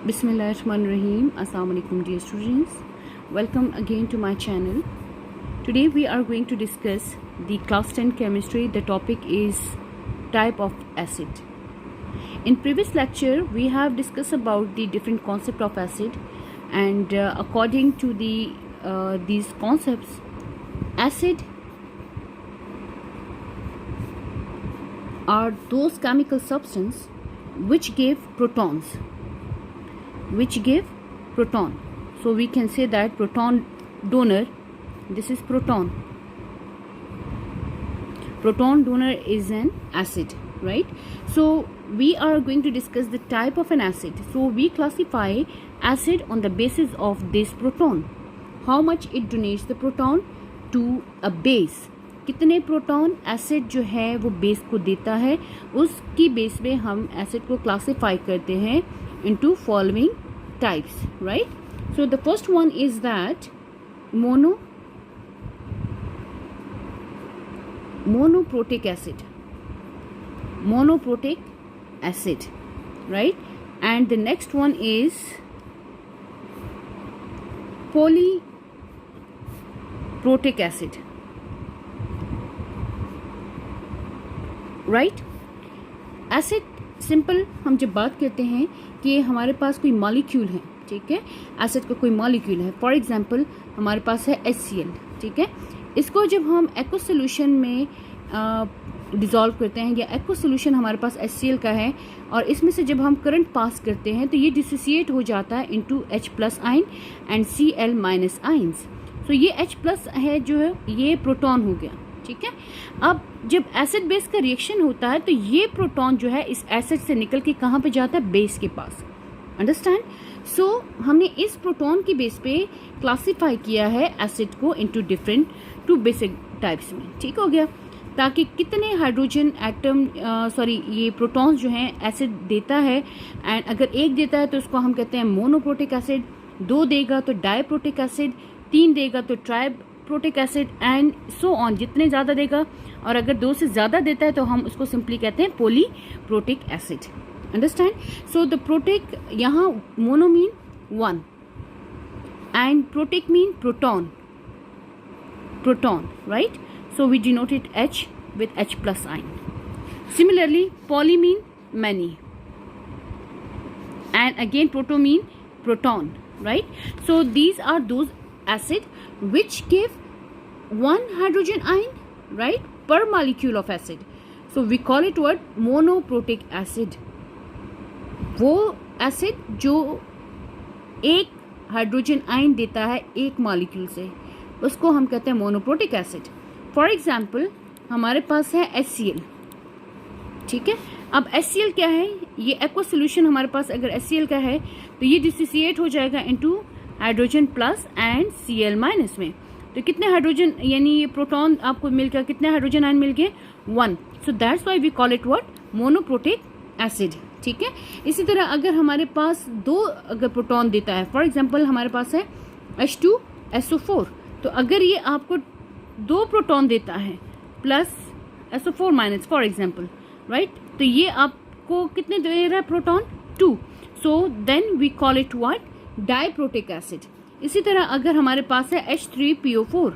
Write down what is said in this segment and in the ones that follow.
Bismillahirrahmanirrahim. Assalamu alaikum dear students. Welcome again to my channel. Today we are going to discuss the class 10 chemistry. The topic is type of acid. In previous lecture we have discussed about the different concept of acid, and according to these concepts, acid are those chemical substances which give protons. So we can say that proton donor, this is proton donor is an acid, right? So we are going to discuss the type of an acid. So we classify acid on the basis of this proton, how much it donates the proton to a base. कितने proton acid जो है वो base को देता है, उसकी base में हम एसिड को क्लासिफाई करते हैं into following types, right? So the first one is that monoprotic acid, right? And the next one is polyprotic acid, right? Acid simple हम जब बात करते हैं कि हमारे पास कोई मॉलिक्यूल है, ठीक है, एसिड का कोई मॉलिक्यूल है, फॉर एग्जांपल हमारे पास है HCl, ठीक है, इसको जब हम एक्व सोल्यूशन में डिज़ोल्व करते हैं या एक्व सोल्यूशन हमारे पास HCl का है और इसमें से जब हम करंट पास करते हैं तो ये डिसोसिएट हो जाता है into H+ ion and Cl- ions. So ये H+ है जो है ये प्रोटॉन हो गया, ठीक है. अब जब एसिड बेस का रिएक्शन होता है तो ये प्रोटॉन जो है इस एसिड से निकल के कहाँ पे जाता है, बेस के पास. अंडरस्टैंड? सो हमने इस प्रोटॉन की बेस पे क्लासिफाई किया है एसिड को into different two basic types में, ठीक हो गया, ताकि कितने हाइड्रोजन एटम ये प्रोटॉन्स जो हैं एसिड देता है. एंड अगर एक देता है तो उसको हम कहते हैं मोनोप्रोटिक एसिड, 2 देगा तो डाइप्रोटिक एसिड, 3 देगा तो triprotic acid and so on, जितने ज़्यादा देगा. और अगर 2 से ज़्यादा देता है तो हम उसको सिंपली कहते हैं polyprotic acid. Understand? So the protic, यहाँ mono mean 1 and protic mean proton, right? So we denote it H with H+ ion. Similarly, poly mean many, and again proto mean proton, right? So these are those acid which give 1 hydrogen ion, right, per molecule of acid. So we call it what? Monoprotic acid. वो acid जो एक hydrogen ion देता है एक molecule से, उसको हम कहते हैं मोनोप्रोटिक एसिड. फॉर एग्जाम्पल हमारे पास है HCl, ठीक है. अब HCl क्या है, ये एक्वा सोल्यूशन हमारे पास अगर HCl का है तो ये डिसोसिएट हो जाएगा into hydrogen plus and Cl- में. तो कितने हाइड्रोजन, यानी ये प्रोटॉन आपको मिल गया, कितने हाइड्रोजन आयन मिल गए, 1. So that's why we call it what, monoprotic acid, ठीक है. इसी तरह अगर हमारे पास 2 अगर प्रोटॉन देता है, फॉर एग्जाम्पल हमारे पास है H2SO4, तो अगर ये आपको 2 प्रोटॉन देता है plus SO4- for example, right, तो ये आपको कितने दे रहा है, proton 2. So then we call it what, diprotic acid. इसी तरह अगर हमारे पास है H3PO4,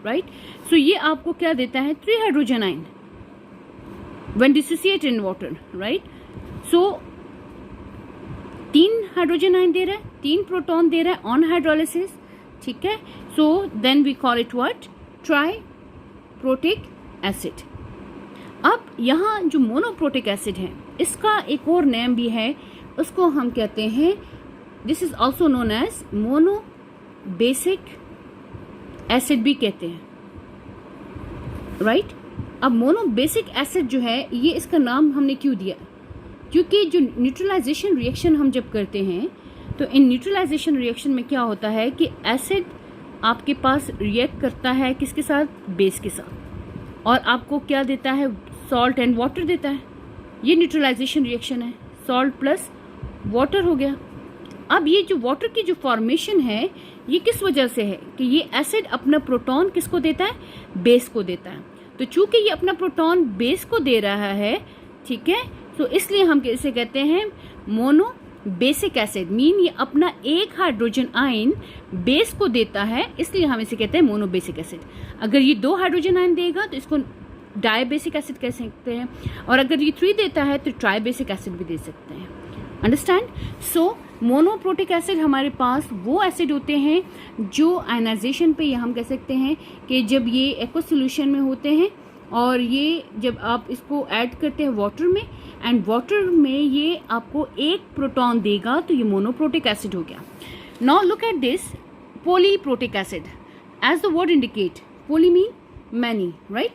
राइट, सो ये आपको क्या देता है, 3 hydrogen ion when dissociate in water, right. So 3 hydrogen ion दे रहा है, 3 प्रोटॉन दे रहा है ऑन हाइड्रोलिसिस, ठीक है. So then we call it what, triprotic acid. अब यहाँ जो मोनोप्रोटिक एसिड है इसका एक और नेम भी है, उसको हम कहते हैं, this is also known as monobasic acid भी कहते हैं, राइट. अब मोनोबेसिक एसिड जो है ये इसका नाम हमने क्यों दिया, क्योंकि जो न्यूट्रलाइजेशन रिएक्शन हम जब करते हैं तो इन न्यूट्रलाइजेशन रिएक्शन में क्या होता है कि एसिड आपके पास रिएक्ट करता है किसके साथ, बेस के साथ, और आपको क्या देता है, सॉल्ट एंड वाटर देता है. ये न्यूट्रलाइजेशन रिएक्शन है, सॉल्ट प्लस वाटर हो गया. अब ये जो वाटर की जो फॉर्मेशन है ये किस वजह से है कि ये एसिड अपना प्रोटॉन किसको देता है, बेस को देता है. तो चूंकि ये अपना प्रोटॉन बेस को दे रहा है, ठीक है, सो इसलिए हम इसे कहते हैं मोनो बेसिक एसिड। मीन ये अपना एक हाइड्रोजन आयन बेस को देता है, इसलिए हम इसे कहते हैं मोनो बेसिक एसिड। अगर ये 2 हाइड्रोजन आयन देगा तो इसको डाई बेसिक एसिड कह सकते हैं, और अगर ये 3 देता है तो ट्राई बेसिक एसिड भी दे सकते हैं। अंडरस्टैंड? सो मोनोप्रोटिक एसिड हमारे पास वो एसिड होते हैं जो आयनाइजेशन पे, या हम कह सकते हैं कि जब ये एक्वस सॉल्यूशन में होते हैं और ये जब आप इसको ऐड करते हैं वाटर में, एंड वाटर में ये आपको 1 प्रोटॉन देगा, तो ये मोनोप्रोटिक एसिड हो गया। Now look at this polyprotic acid. As the word indicate, poly mean many, right?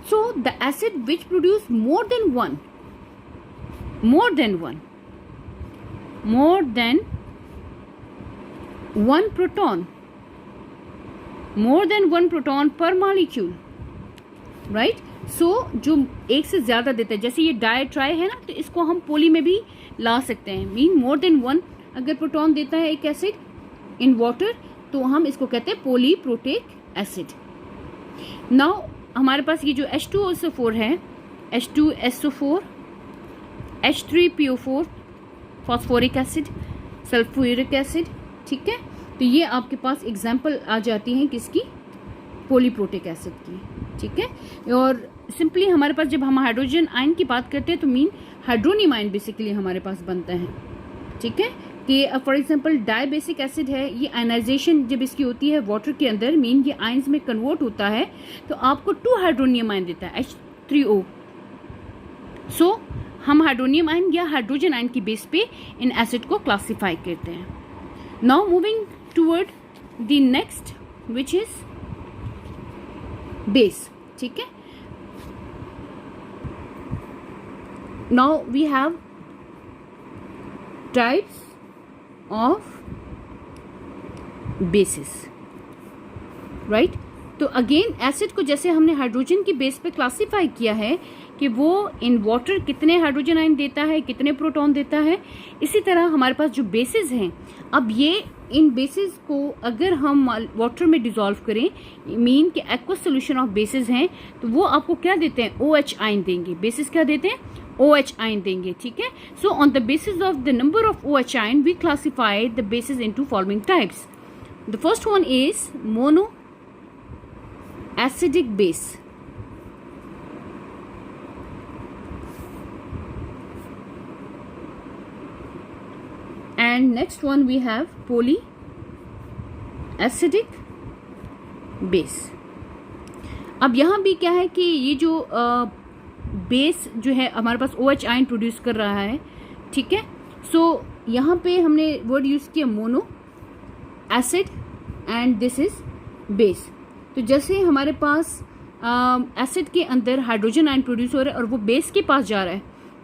So the acid which produce more than one proton, more than one proton per molecule, right? So जो एक से ज़्यादा देता है, जैसे ये di tri है ना, तो इसको हम पोली में भी ला सकते हैं। मीन मोर देन 1 अगर प्रोटॉन देता है एक एसिड इन वाटर, तो हम इसको कहते हैं पोलीप्रोटिक एसिड। नाउ हमारे पास ये जो H2SO4 है, H2SO4, H3PO4, phosphoric acid, sulphuric acid, ठीक है, तो ये आपके पास एग्जाम्पल आ जाती हैं किसकी? पोलीप्रोटिक एसिड की, ठीक है। और सिंपली हमारे पास जब हम हाइड्रोजन आयन की बात करते हैं तो मीन हाइड्रोनियम आयन बेसिकली हमारे पास बनता है, ठीक है, कि for example dibasic acid है, ये आयनाइजेशन जब इसकी होती है वाटर के अंदर, मीन ये आयंस में कन्वर्ट होता है तो आपको 2 हाइड्रोनियम आयन देता है, H3O। सो हम हाइड्रोनियम आयन या हाइड्रोजन आयन की बेस पे इन एसिड को क्लासिफाई करते हैं। Now moving toward the next which is base, ठीक है। Now we have types of bases, right. तो अगेन एसिड को जैसे हमने हाइड्रोजन की बेस पे क्लासिफाई किया है कि वो इन वाटर कितने हाइड्रोजन आयन देता है, कितने प्रोटॉन देता है, इसी तरह हमारे पास जो बेसिस हैं, अब ये इन बेसिस को अगर हम वाटर में डिसॉल्व करें, मीन के एक्वस सॉल्यूशन ऑफ बेसिस हैं, तो वो आपको क्या देते हैं? OH आयन देंगे। बेसिस क्या देते हैं? OH आयन देंगे, ठीक है। So on the basis of the number of OH ion we classify the bases into following types. The first one is mono acidic base, and next one we have polyacidic base। अब यहाँ भी क्या है कि ये जो base जो है हमारे पास OH आयन प्रोड्यूस कर रहा है, ठीक है। सो यहाँ पे हमने वर्ड यूज किया mono acid and this is base. तो जैसे हमारे पास एसिड के अंदर हाइड्रोजन आयन प्रोड्यूस हो रहा है और वो बेस के पास जा रहा है,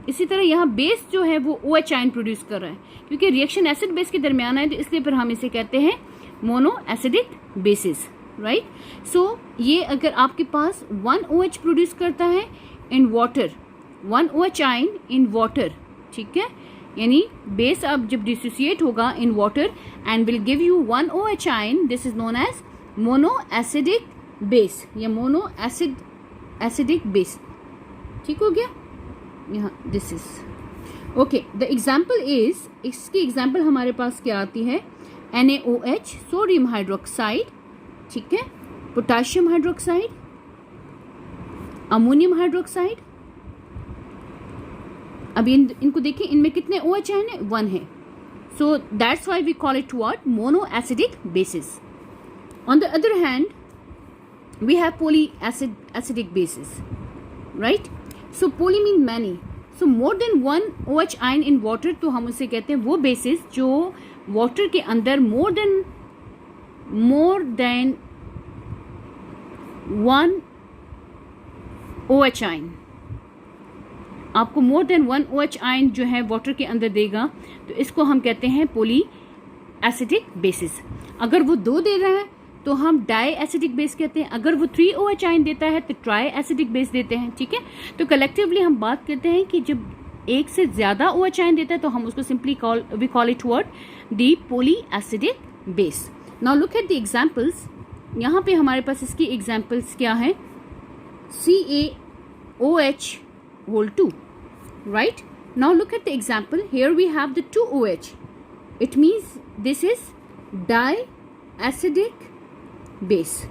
इसी तरह यहाँ बेस जो है वो OH आयन प्रोड्यूस कर रहा है, क्योंकि रिएक्शन एसिड बेस के दरमियान है, तो इसलिए फिर हम इसे कहते हैं mono acidic bases, right. So ये अगर आपके पास 1 OH प्रोड्यूस करता है in water, 1 OH ion in water, ठीक है, यानी बेस अब जब डिसोसिएट होगा in water and will give you 1 OH ion, this is known as mono acidic base या मोनो एसिडिक बेस, ठीक हो गया। यहाँ this is okay. The example is, इसकी एग्जाम्पल हमारे पास क्या आती है? NaOH, सोडियम हाइड्रोक्साइड, ठीक है, पोटाशियम हाइड्रोक्साइड, अमोनियम हाइड्रोक्साइड। अब इनको देखिए, इनमें कितने OH आयन है? 1 है। So that's why we call it what? Mono acidic bases. On the other hand, we have polyacidic bases, right? So poly mean many. So more than 1 OH ion in water, तो हम उसे कहते हैं वो bases जो water के अंदर more than 1 OH ion, आपको more than 1 OH ion जो है water के अंदर देगा, तो इसको हम कहते हैं polyacidic bases। अगर वो 2 दे रहा है तो हम डाई एसिडिक बेस कहते हैं, अगर वो 3 OH आयन देता है तो ट्राई एसिडिक बेस देते हैं, ठीक है। तो कलेक्टिवली हम बात करते हैं कि जब एक से ज्यादा OH आयन देता है तो हम उसको simply we call it what? The poly acidic base. Now look at the examples. यहाँ पे हमारे पास इसकी एग्जांपल्स क्या है? CaOH2, right. Now look at the example. Here we have the 2OH. It means this is diacidic base.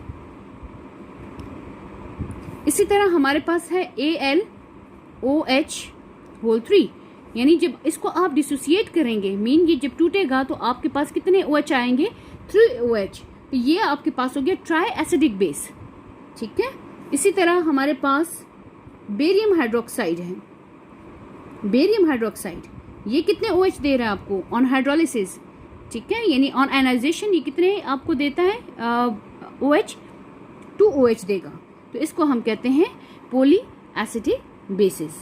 इसी तरह हमारे पास है AlOH3, यानी जब इसको आप डिसोसिएट करेंगे, मीन ये जब टूटेगा तो आपके पास कितने OH आएंगे? 3OH. तो ये आपके पास हो गया ट्राई एसिडिक बेस. ठीक है. इसी तरह हमारे पास बेरियम हाइड्रोक्साइड है. बेरियम हाइड्रोक्साइड ये कितने OH दे रहा है आपको ऑन हाइड्रोलिसिस? ठीक है, यानी ऑन आयनाइजेशन ये कितने आपको देता है? OH 2OH देगा. तो इसको हम कहते हैं poly acidic basis.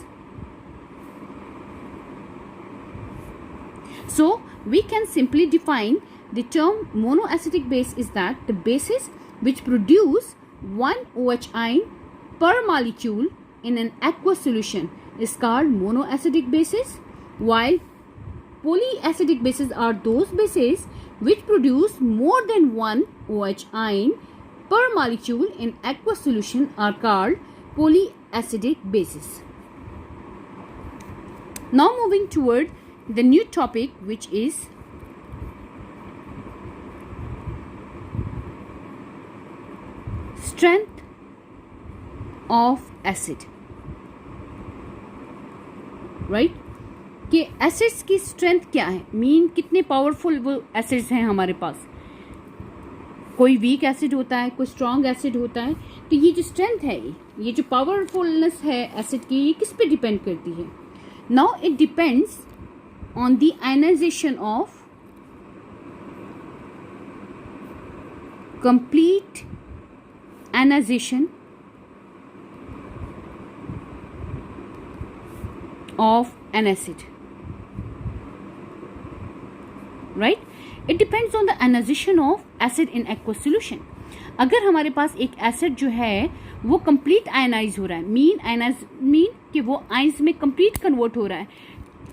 So we can simply define the term monoacidic base is that the bases which produce one OH ion per molecule in an aqueous solution is called monoacidic bases, while polyacidic bases are those bases which produce more than one OH ion per molecule in aqueous solution are called polyacidic bases. Now moving toward the new topic, which is strength of acid. Right? कि acids की strength क्या है, mean कितने powerful वो acids हैं हमारे पास. कोई weak acid होता है, कोई स्ट्रॉन्ग एसिड होता है. तो ये जो स्ट्रेंथ है, ये जो पावरफुलनेस है एसिड की, ये किस पे डिपेंड करती है? Now it depends on the ionization of complete ionization of an acid, right? It depends on the ionization of acid in aqueous solution. अगर हमारे पास एक एसिड जो है वो कंप्लीट आयनाइज हो रहा है, मीन कि वो आयंस में कंप्लीट कन्वर्ट हो रहा है,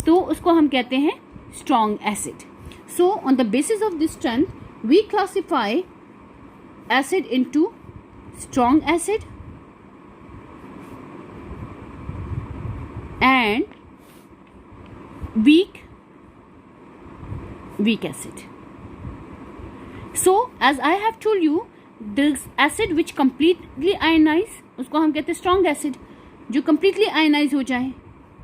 तो उसको हम कहते हैं strong acid. So on the basis of this strength we classify acid into strong acid and weak acid. So as I have told you, this acid which completely ionize, उसको हम कहते हैं स्ट्रॉन्ग एसिड. जो completely ionize हो जाए,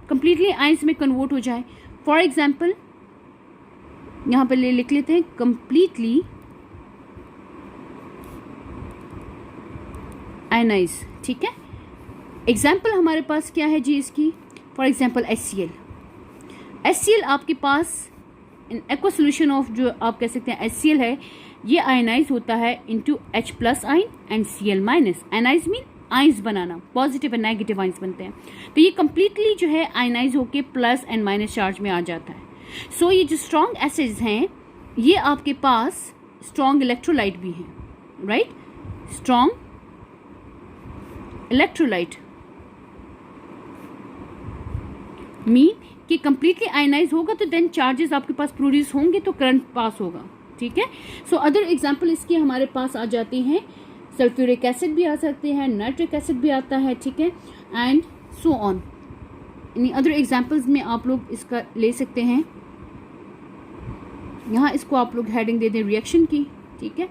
completely ions में convert हो जाए. फॉर एग्जाम्पल यहां पर लिख लेते हैं कंप्लीटली आयनाइज. ठीक है. एग्जाम्पल हमारे पास क्या है जी इसकी? फॉर एग्जाम्पल HCl आपके पास इन एक्वा सोल्यूशन ऑफ, जो आप कह सकते हैं HCl है, ये आयनाइज होता है into H+ ion and Cl-. Ionize mean ions बनाना, पॉजिटिव एंड नेगेटिव आइंस बनते हैं. तो ये कंप्लीटली जो है आयनाइज होके प्लस एंड माइनस चार्ज में आ जाता है. सो ये जो स्ट्रॉन्ग एसिड्स हैं, ये आपके पास स्ट्रॉन्ग इलेक्ट्रोलाइट भी हैं, राइट? स्ट्रॉन्ग इलेक्ट्रोलाइट मीन कि कंप्लीटली आयनाइज होगा तो देन चार्जेस आपके पास प्रोड्यूस होंगे तो करंट पास होगा. ठीक है. सो अदर एग्जाम्पल इसके हमारे पास आ जाते हैं. सल्फ्यूरिक एसिड भी आ सकते हैं, नाइट्रिक एसिड भी आता है. ठीक है. And so on. In other examples में आप लोग इसका ले सकते हैं. यहाँ इसको आप लोग हेडिंग दे दें रिएक्शन की. ठीक है.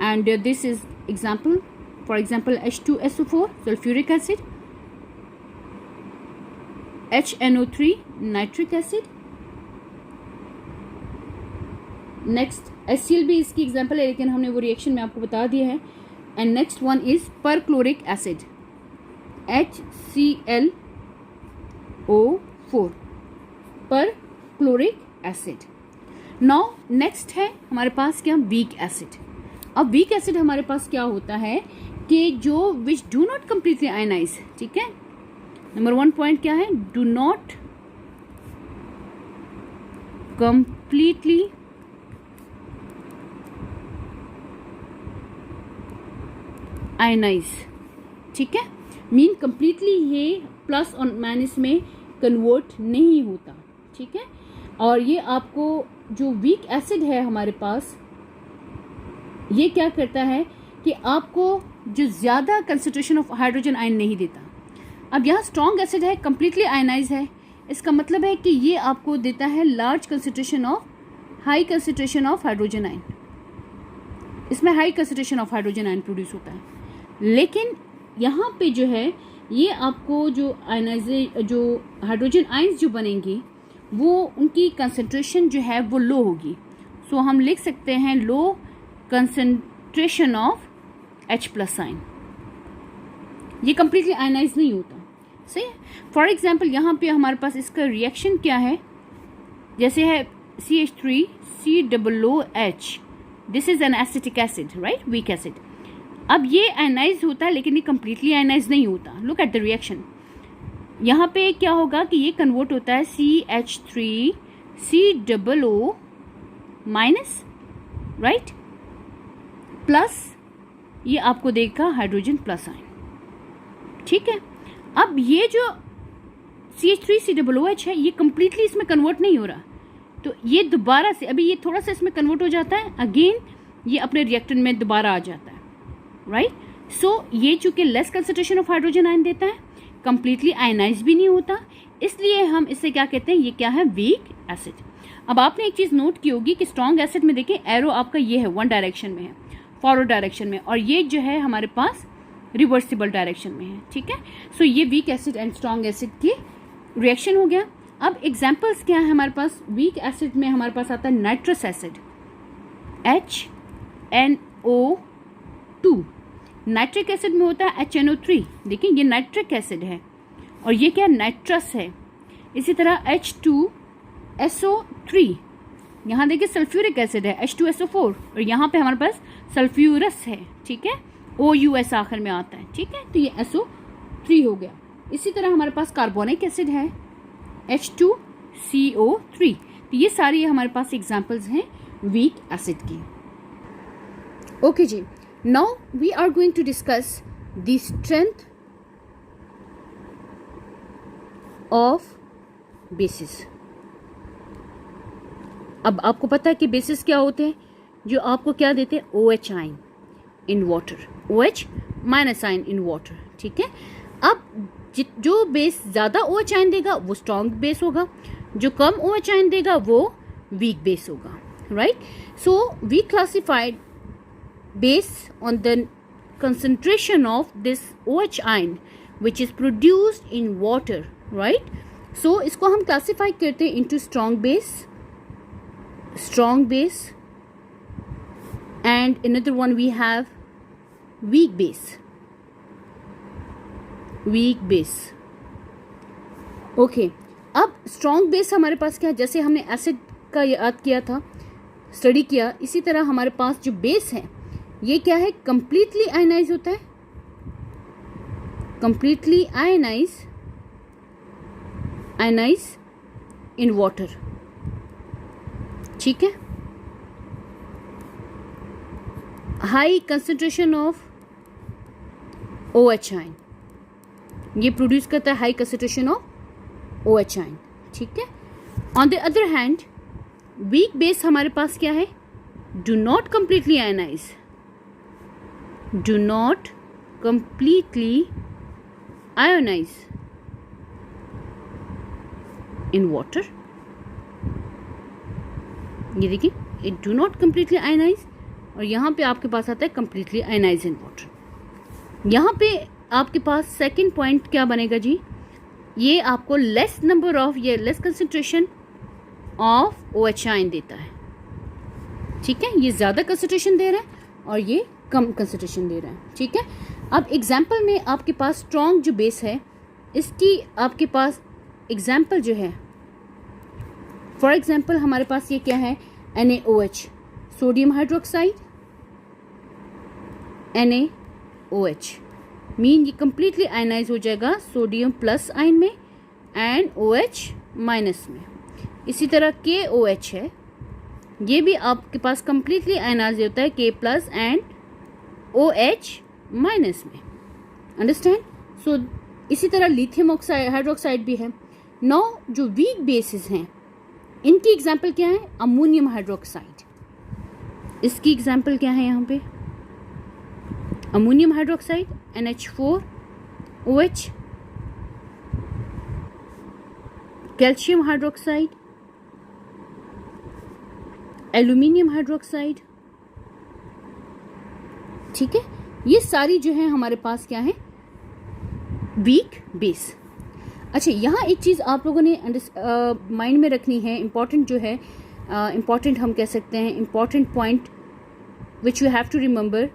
And this is example. For example H2SO4 sulphuric acid, HNO3 nitric acid. Next HCl भी इसकी एग्जाम्पल है, लेकिन हमने वो रिएक्शन में आपको बता दिया है. And next one is perchloric acid, HClO4, perchloric acid. Now next है हमारे पास क्या? Weak acid. अब वीक एसिड हमारे पास क्या होता है कि जो which do not completely ionize. ठीक है. नंबर 1 पॉइंट क्या है? Do not completely ionize. ठीक है. मीन कंप्लीटली ये प्लस और माइनस में कन्वर्ट नहीं होता. ठीक है. और ये आपको जो वीक एसिड है हमारे पास, ये क्या करता है कि आपको जो ज़्यादा कंसंट्रेशन ऑफ हाइड्रोजन आयन नहीं देता. अब यहाँ स्ट्रॉन्ग एसिड है, कंप्लीटली आयनाइज है, इसका मतलब है कि ये आपको देता है large concentration of high concentration of hydrogen ion. इसमें high concentration of hydrogen ion produce होता है, लेकिन यहाँ पे जो है ये आपको जो हाइड्रोजन आयन्स जो बनेंगे वो उनकी कंसंट्रेशन जो है वो लो होगी। सो हम लिख सकते हैं low concentration of H+ ion. ये कंप्लीटली आयनाइज नहीं होता, सही है। फॉर एग्जाम्पल यहाँ पे हमारे पास इसका रिएक्शन क्या है, जैसे है CH3COOH, this is an acetic acid, right, week acid. अब ये आयनाइज होता है लेकिन ये कंप्लीटली आयनाइज नहीं होता। Look at the reaction. यहाँ पे क्या होगा कि ये कन्वर्ट होता है CH3COO माइनस, राइट, प्लस ये आपको देगा हाइड्रोजन प्लस आयन, ठीक है। अब ये जो CH3COOH है ये कंप्लीटली इसमें कन्वर्ट नहीं हो रहा, तो ये दोबारा से अभी ये थोड़ा सा इसमें कन्वर्ट हो जाता है, अगेन ये अपने रिएक्टेंट में दोबारा आ जाता है, राइट। सो ये चूंकि less concentration of hydrogen ion देता है, कंप्लीटली आयनाइज भी नहीं होता, इसलिए हम इससे क्या कहते हैं, ये क्या है, वीक एसिड। अब आपने एक चीज नोट की होगी कि स्ट्रॉन्ग एसिड में देखिए एरो आपका ये है, वन डायरेक्शन में है, फॉरवर्ड डायरेक्शन में, और ये जो है हमारे पास रिवर्सिबल डायरेक्शन में है, ठीक है। सो ये weak acid and strong acid की रिएक्शन हो गया। अब एग्जांपल्स क्या है हमारे पास, वीक एसिड में हमारे पास आता है nitrous acid HNO2, nitric acid में होता है HNO3। देखिए ये नाइट्रिक एसिड है और ये क्या, नाइट्रस है। इसी तरह H2SO3, यहाँ देखिए सल्फ्यूरिक एसिड है H2SO4, और यहाँ पे हमारे पास सल्फ्यूरस है, ठीक है, OUS आखिर में आता है, ठीक है, तो ये SO3 हो गया। इसी तरह हमारे पास कार्बोनिक एसिड है H2CO3। तो ये सारी हमारे पास एग्जांपल्स हैं वीक एसिड की। ओके जी, now we are going to discuss the strength of bases. अब आपको पता है कि बेसिस क्या होते हैं, जो आपको क्या देते हैं, OH ion in water, OH minus ion in water, ठीक है। अब जो बेस ज़्यादा OH आयन देगा वो स्ट्रॉन्ग बेस होगा, जो कम OH आयन देगा वो वीक बेस होगा, right. So we classified base on the concentration of this OH ion which is produced in water, right? So इसको हम क्लासिफाई करते हैं into strong base and another one we have weak base. Okay, अब strong base हमारे पास क्या है, जैसे हमने एसिड का याद किया था, स्टडी किया, इसी तरह हमारे पास जो बेस है ये क्या है, कंप्लीटली आयनाइज होता है, कंप्लीटली आयनाइज इन वाटर, ठीक है। High concentration of OH ion, ये प्रोड्यूस करता है high concentration of OH ion, ठीक है। On the other hand weak base हमारे पास क्या है, do not completely ionize, do not completely ionize in water। ये देखिए, it do not completely ionize, और यहाँ पे आपके पास आता है completely ionize in water। यहाँ पे आपके पास सेकंड पॉइंट क्या बनेगा जी, ये आपको लेस नंबर ऑफ, ये less concentration of OH ion देता है, ठीक है। ये ज़्यादा कंसंट्रेशन दे रहा है और ये कम कंसंट्रेशन दे रहा है, ठीक है। अब एग्जाम्पल में आपके पास स्ट्रॉन्ग जो बेस है इसकी आपके पास एग्जाम्पल जो है, फॉर एग्जाम्पल हमारे पास ये क्या है, NaOH, sodium hydroxide, NaOH mean ये कंप्लीटली आयनाइज हो जाएगा सोडियम प्लस आयन में एंड OH माइनस में। इसी तरह KOH है, ये भी आपके पास कंप्लीटली आयनाइज होता है K plus and OH minus में, अंडरस्टैंड। सो इसी तरह लिथियम ऑक्साइड हाइड्रोक्साइड भी है। नौ जो वीक बेसिस हैं इनकी एग्जाम्पल क्या है, अमोनियम हाइड्रोक्साइड, इसकी एग्जाम्पल क्या है यहाँ पे, ammonium hydroxide NH4OH, calcium hydroxide, aluminium hydroxide, ठीक है। ये सारी जो है हमारे पास क्या है, वीक बेस। अच्छा, यहाँ एक चीज़ आप लोगों ने माइंड में रखनी है, इम्पॉर्टेंट जो है, इम्पॉर्टेंट हम कह सकते हैं, important point which you have to remember,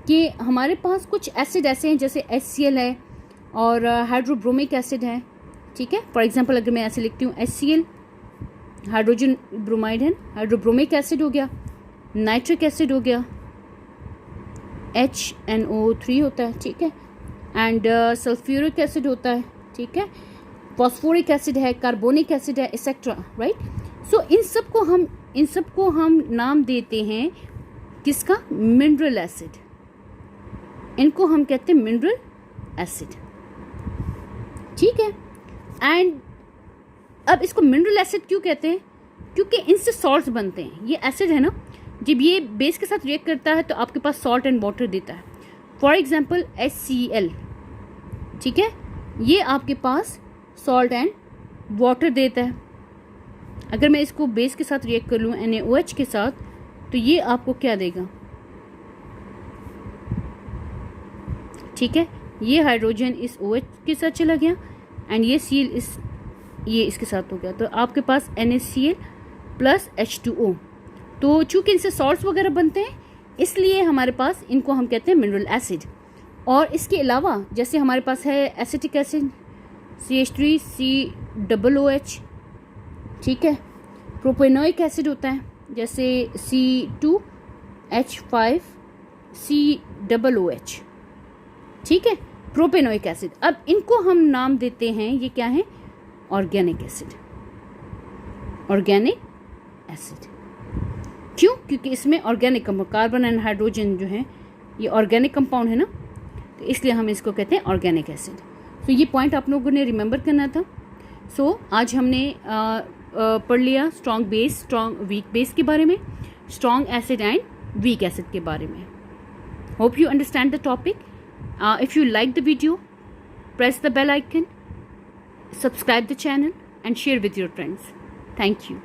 कि हमारे पास कुछ एसिड ऐसे हैं जैसे HCl है और हाइड्रोब्रोमिक एसिड है, ठीक है। फॉर एग्जांपल अगर मैं ऐसे लिखती हूँ HCl, हाइड्रोजन ब्रोमाइड है, हाइड्रोब्रोमिक एसिड हो गया, नाइट्रिक एसिड हो गया, HNO3 होता है, ठीक है, एंड सल्फ्यूरिक एसिड होता है, ठीक है, फॉस्फोरिक एसिड है, कार्बोनिक एसिड है, एक्सेट्रा, राइट। सो इन सबको हम नाम देते हैं किसका, मिनरल एसिड। इनको हम कहते हैं मिनरल एसिड, ठीक है। एंड अब इसको मिनरल एसिड क्यों कहते हैं, क्योंकि इनसे सॉल्ट्स बनते हैं। ये एसिड है ना, जब ये बेस के साथ रिएक्ट करता है तो आपके पास सॉल्ट एंड वाटर देता है। फॉर एग्जांपल HCl, ठीक है, ये आपके पास सॉल्ट एंड वाटर देता है। अगर मैं इसको बेस के साथ रिएक्ट कर लूँ NaOH के साथ, तो ये आपको क्या देगा, ठीक है, ये हाइड्रोजन इस OH के साथ चला गया एंड ये Cl ये इसके साथ हो गया, तो आपके पास NaCl प्लस H2O। तो चूंकि इनसे सॉल्ट्स वगैरह बनते हैं, इसलिए हमारे पास इनको हम कहते हैं मिनरल एसिड। और इसके अलावा जैसे हमारे पास है एसिटिक एसिड CH3COOH, ठीक है, प्रोपेनोइक एसिड होता है जैसे C2H5COOH, ठीक है, प्रोपेनोइक एसिड। अब इनको हम नाम देते हैं, ये क्या है, ऑर्गेनिक एसिड, ऑर्गेनिक एसिड। क्यों, क्योंकि इसमें organic compound, carbon and hydrogen जो है ये ऑर्गेनिक कंपाउंड है ना, तो इसलिए हम इसको कहते हैं ऑर्गेनिक एसिड। तो ये पॉइंट आप लोगों ने रिमेंबर करना था। सो आज हमने पढ़ लिया strong base, strong weak base के बारे में, strong acid and weak acid के बारे में। Hope you understand the topic. If you like the video, press the bell icon, subscribe the channel and share with your friends. Thank you.